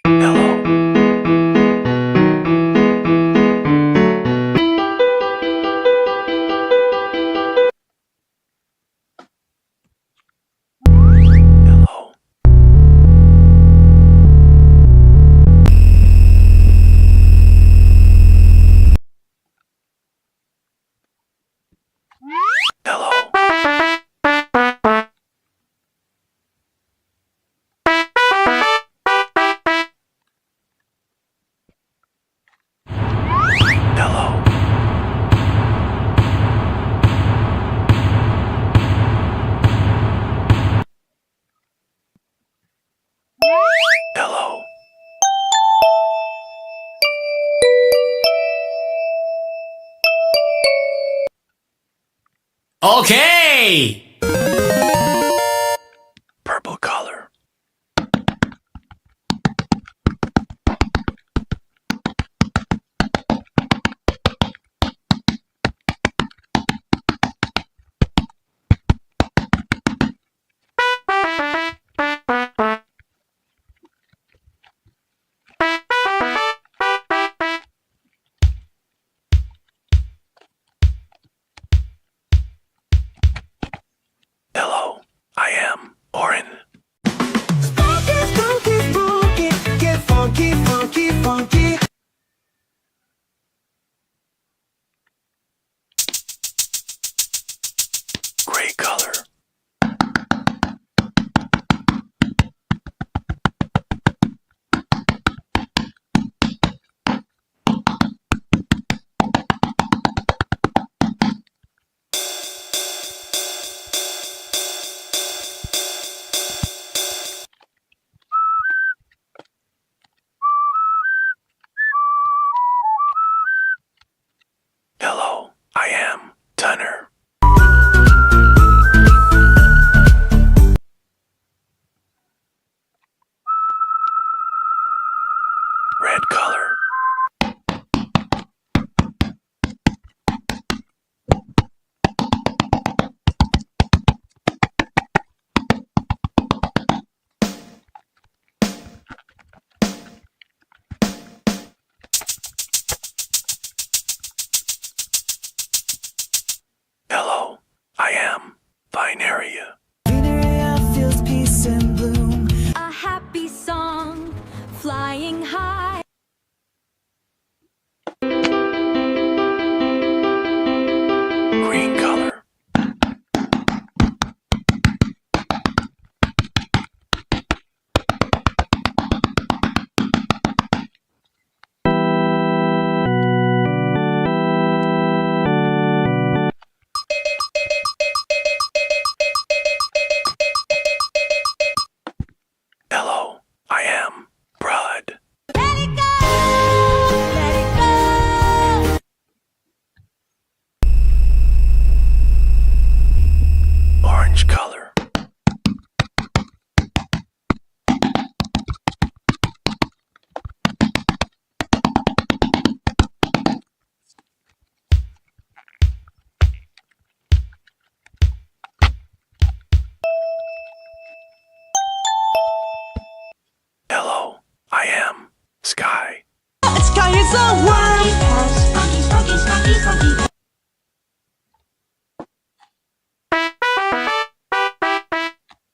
Hello. Hello. Hello. Hello. Hello. Okay! Purple color. Hello. I am Orin. Sprunki, sprunki, sprunki, get funky, funky, funky. Gray color. Hello. I am Tunner. Red color. Hello. I am Vineria. Veneria feels peace and bloom. A happy song flying high. Green color. Hello. I am Broad. Let it go, let it go. Orange color. Hello. I am Sky. Sky is a world. Spunky, spunky, spunky, spunky.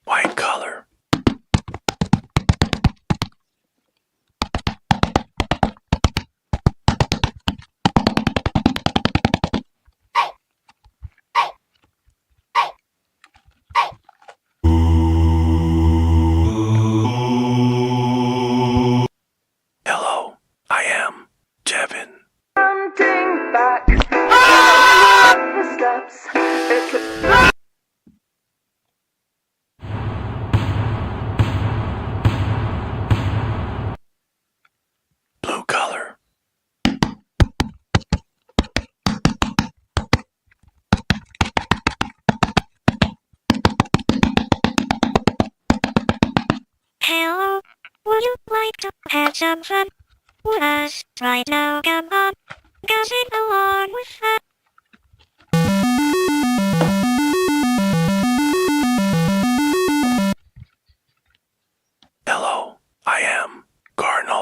White color. Hello. I am Jevin. Something back. The steps. It could Blue color. Hello, would you like to have some fun with us right now? Come on, go sing along with us. Hello. I am Garnal.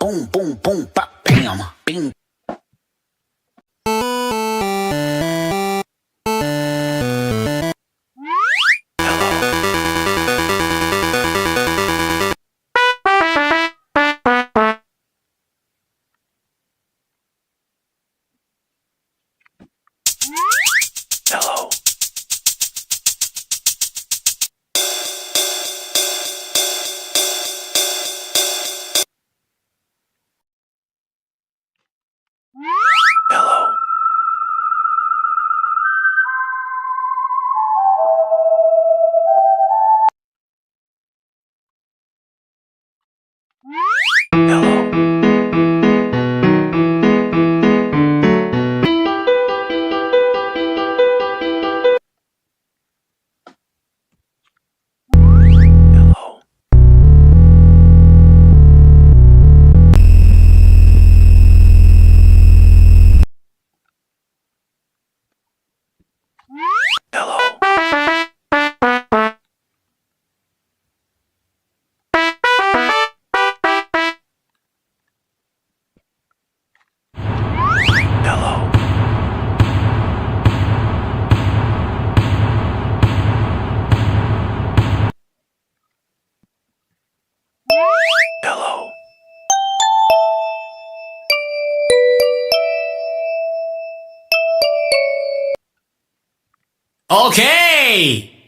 boom, boom, boom, bop, bam, bing. Hello. Hello. Hello. Hello. Hello. Hello. Hello. Okay!